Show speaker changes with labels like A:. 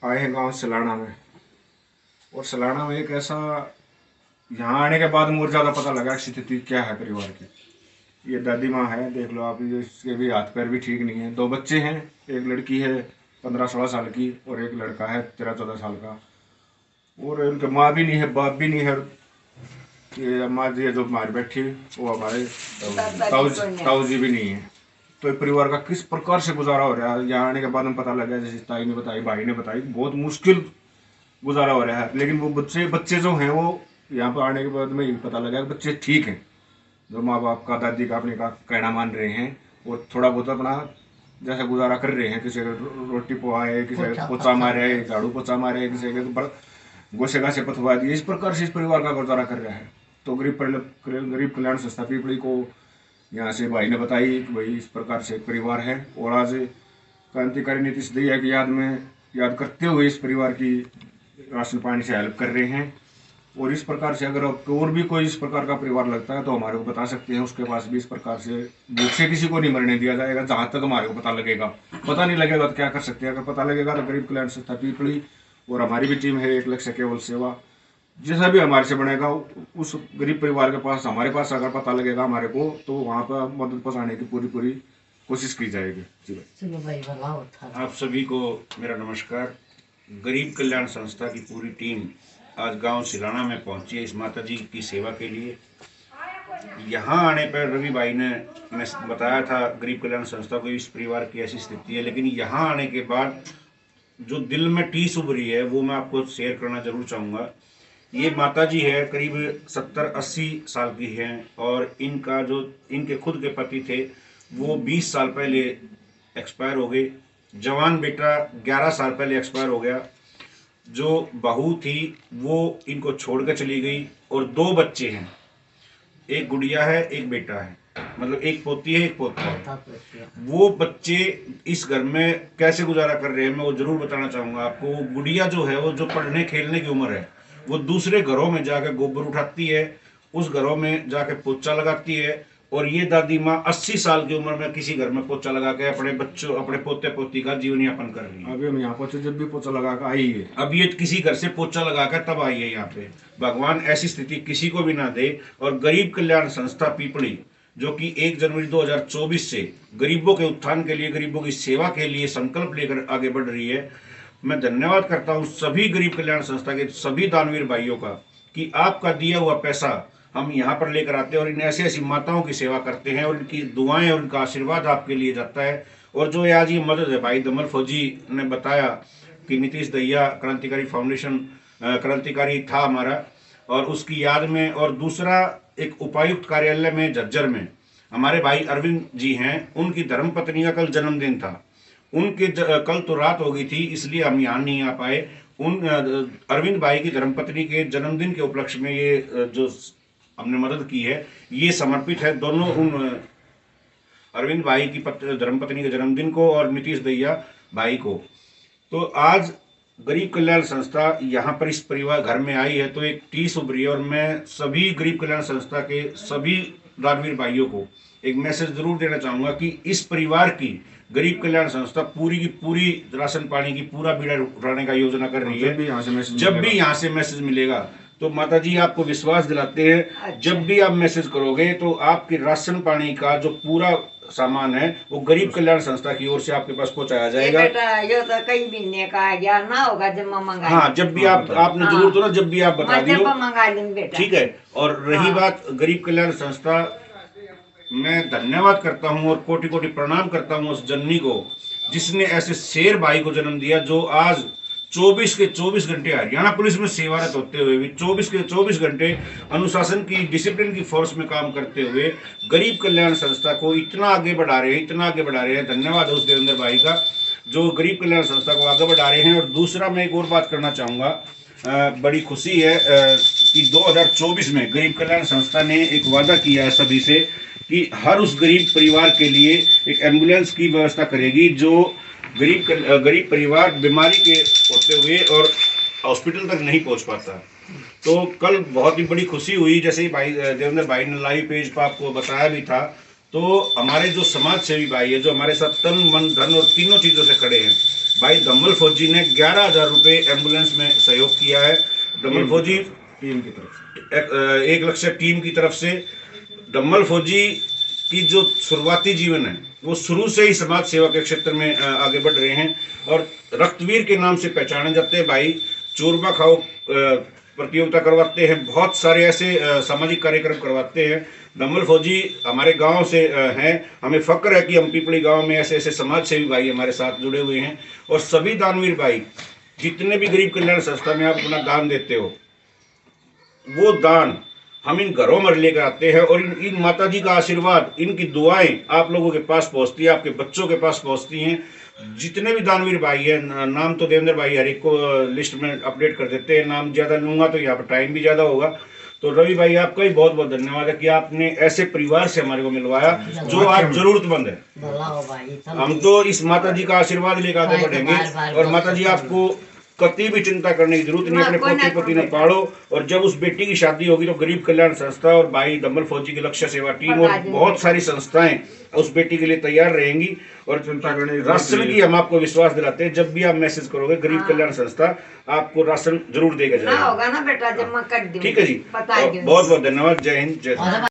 A: आए हैं गांव सलाना में। और सलाना में एक ऐसा, यहाँ आने के बाद मुझे ज़्यादा पता लगा स्थिति क्या है परिवार की। ये दादी माँ है, देख लो आप, ये इसके भी हाथ पैर भी ठीक नहीं है। 2 बच्चे हैं, एक लड़की है 15-16 साल की और एक लड़का है 13-14 साल का। और उनके माँ भी नहीं है, बाप भी नहीं है। ये माँ जी जो हमारे बैठी वो हमारे ताऊ जी भी नहीं है। तो परिवार का किस प्रकार से गुजारा हो रहा है, यहाँ आने के बाद में पता लगा, जैसे ताई ने बताई, भाई ने बताई, बहुत मुश्किल गुजारा हो रहा है। लेकिन वो बच्चे जो हैं, वो यहाँ पर आने के बाद में पता लगा कि बच्चे ठीक हैं, जो माँ बाप का, दादी का, अपने का कहना मान रहे हैं और थोड़ा बहुत अपना जैसे गुजारा कर रहे हैं। किसी को रोटी पोहाए, किसी को पोछा मारे, झाड़ू पोछा मारे, किसी के गोसे गासे पथवा दिए। इस प्रकार से इस परिवार का गुजारा कर रहा है। तो गरीब कल्याण संस्था पीपली को यहाँ से भाई ने बताई कि भाई इस प्रकार से परिवार है। और आज क्रांतिकारी नीतीश दहिया की याद करते हुए इस परिवार की राशन पानी से हेल्प कर रहे हैं। और इस प्रकार से अगर आपको और भी कोई इस प्रकार का परिवार लगता है तो हमारे को बता सकते हैं। उसके पास भी इस प्रकार से भूख से किसी को नहीं मरने दिया जाएगा जहाँ तक हमारे को पता लगेगा। पता नहीं लगेगा तो क्या कर सकते हैं, अगर पता लगेगा तो गरीब कल्याण संस्था पीपली और हमारी भी टीम है 1 लक्ष्य केवल सेवा, जैसा भी हमारे से बनेगा उस गरीब परिवार के पास, हमारे पास अगर पता लगेगा हमारे को, तो वहाँ पर मदद पहुँचाने की पूरी कोशिश की जाएगी। जी भाई।
B: आप सभी को मेरा नमस्कार। गरीब कल्याण संस्था की पूरी टीम आज गांव सिलाना में पहुंची है इस माता जी की सेवा के लिए। यहाँ आने पर रवि भाई ने बताया था गरीब कल्याण संस्था को इस परिवार की ऐसी स्थिति है, लेकिन यहाँ आने के बाद जो दिल में टीस उभरी है वो मैं आपको शेयर करना जरूर चाहूँगा। ये माता जी है, करीब 70-80 साल की हैं और इनके खुद के पति थे वो 20 साल पहले एक्सपायर हो गए। जवान बेटा 11 साल पहले एक्सपायर हो गया। जो बहू थी वो इनको छोड़कर चली गई और 2 बच्चे हैं, एक गुड़िया है, एक बेटा है, मतलब एक पोती है, एक पोता है। वो बच्चे इस घर में कैसे गुजारा कर रहे हैं मैं वो जरूर बताना चाहूँगा आपको। वो गुड़िया जो है वो जो पढ़ने खेलने की उम्र है, वो दूसरे घरों में जाकर गोबर उठाती है, उस घरों में जाकर पोछा लगाती है। और ये दादी माँ 80 साल की उम्र में किसी घर में पोछा लगा के अपने बच्चों, अपने पोते पोती का जीवन यापन कर रही है।
A: अभी हम यहाँ पहुंचे, जब भी पोछा लगा कर आई है।
B: अब ये किसी घर से पोछा लगाकर तब आई है यहाँ पे। भगवान ऐसी स्थिति किसी को भी ना दे। और गरीब कल्याण संस्था पीपली जो कि 1 जनवरी 2024 से गरीबों के उत्थान के लिए, गरीबों की सेवा के लिए संकल्प लेकर आगे बढ़ रही है। मैं धन्यवाद करता हूँ सभी गरीब कल्याण संस्था के सभी दानवीर भाइयों का कि आपका दिया हुआ पैसा हम यहाँ पर लेकर आते हैं और इन ऐसी ऐसी माताओं की सेवा करते हैं और इनकी दुआएं और उनका आशीर्वाद आपके लिए जाता है। और जो आज ये मदद है, भाई दमल फौजी ने बताया कि नीतीश दहिया क्रांतिकारी फाउंडेशन क्रांतिकारी था हमारा, और उसकी याद में। और दूसरा, एक उपायुक्त कार्यालय में झज्जर में हमारे भाई अरविंद जी हैं, उनकी धर्मपत्नी का कल जन्मदिन था। उनके कल तो रात हो गई थी इसलिए हम यहाँ नहीं आ पाए। उन अरविंद भाई की धर्मपत्नी के जन्मदिन के उपलक्ष्य में ये जो हमने मदद की है ये समर्पित है दोनों उन अरविंद भाई की धर्मपत्नी के जन्मदिन को और नीतीश दहिया भाई को। तो आज गरीब कल्याण संस्था यहाँ पर इस परिवार घर में आई है तो एक टीस उभरी है। और मैं सभी गरीब कल्याण संस्था के सभी दानवीर भाइयों को एक मैसेज जरूर देना चाहूँगा कि इस परिवार की गरीब कल्याण संस्था पूरी की पूरी राशन पानी की पूरा बीड़ा उठाने का योजना कर रही है। जब भी यहाँ से मैसेज मिलेगा तो माता जी आपको विश्वास दिलाते हैं, जब भी आप मैसेज करोगे तो आपके राशन पानी का जो पूरा सामान है वो गरीब कल्याण संस्था की ओर से आपके पास पहुंचाया जाएगा।
C: ये तो कई महीने का आया ना होगा जब मैं मंगा।
B: हाँ, जब भी आपने जरूरत हो ना, जब भी आप बता दियो,
C: मंगा लेंगे बेटा।
B: ठीक है। और रही बात गरीब कल्याण संस्था, मैं धन्यवाद करता हूँ और कोटि कोटि प्रणाम करता हूँ उस जननी को जिसने ऐसे शेर भाई को जन्म दिया, जो आज 24 के 24 घंटे हरियाणा पुलिस में सेवारत होते हुए भी 24 के 24 घंटे अनुशासन की, डिसिप्लिन की फोर्स में काम करते हुए गरीब कल्याण संस्था को इतना आगे बढ़ा रहे हैं, इतना आगे बढ़ा रहे हैं। धन्यवाद उस देवेंद्र भाई का जो गरीब कल्याण संस्था को आगे बढ़ा रहे हैं। और दूसरा, मैं एक और बात करना चाहूँगा, बड़ी खुशी है कि 2024 में गरीब कल्याण संस्था ने एक वादा किया है सभी से कि हर उस गरीब परिवार के लिए एक एम्बुलेंस की व्यवस्था करेगी जो गरीब परिवार बीमारी के होते हुए और हॉस्पिटल तक नहीं पहुंच पाता। तो कल बहुत ही बड़ी खुशी हुई, जैसे ही भाई देवेंद्र भाई ने लाइव पेज पर आपको बताया भी था। तो हमारे जो समाज सेवी भाई है, जो हमारे साथ तन मन धन और तीनों चीज़ों से खड़े हैं, भाई दम्मल फौजी ने 11,000 रुपये एम्बुलेंस में सहयोग किया है। दम्मल फौजी
A: टीम की तरफ से
B: 1 लक्ष्य टीम की तरफ से। दम्मल फौजी की जो शुरुआती जीवन है वो शुरू से ही समाज सेवा के क्षेत्र में आगे बढ़ रहे हैं और रक्तवीर के नाम से पहचाने जाते हैं। भाई चूरमा खाओ प्रतियोगिता करवाते हैं, बहुत सारे ऐसे सामाजिक कार्यक्रम करवाते हैं। दम्मल फौजी हमारे गांव से हैं, हमें फक्र है कि हम पिपली गांव में ऐसे ऐसे समाज सेवी भाई हमारे साथ जुड़े हुए हैं। और सभी दानवीर भाई जितने भी गरीब कल्याण संस्था में आप अपना दान देते हो, वो दान हम इन घरों में लेकर आते हैं और इन माता जी का आशीर्वाद, इनकी दुआएं आप लोगों के पास पहुंचती है, आपके बच्चों के पास पहुंचती हैं। जितने भी दानवीर भाई हैं, नाम तो देवेंद्र भाई हर एक को लिस्ट में अपडेट कर देते हैं, नाम ज़्यादा लूँगा तो यहाँ पर टाइम भी ज़्यादा होगा। तो रवि भाई आपका भी बहुत बहुत धन्यवाद है कि आपने ऐसे परिवार से हमारे को मिलवाया जो आज जरूरतमंद है। हम तो इस माता जी का आशीर्वाद लेकर आगे बढ़ेंगे और माता जी आपको कभी भी चिंता करने की जरूरत नहीं, अपने पोते पोती ने पालो। और जब उस बेटी की शादी होगी तो गरीब कल्याण संस्था और भाई दम्मल फौजी की लक्ष्य सेवा टीम और बहुत सारी संस्थाएं उस बेटी के लिए तैयार रहेंगी। और
A: चिंता करने की
B: राशन की हम आपको विश्वास दिलाते हैं, जब भी आप मैसेज करोगे गरीब कल्याण संस्था आपको राशन जरूर देगा
C: ना
B: जाएगा।
C: होगा ना बेटा जमा कर दूंगी।
B: ठीक है जी, बहुत बहुत धन्यवाद। जय हिंद, जय भारत।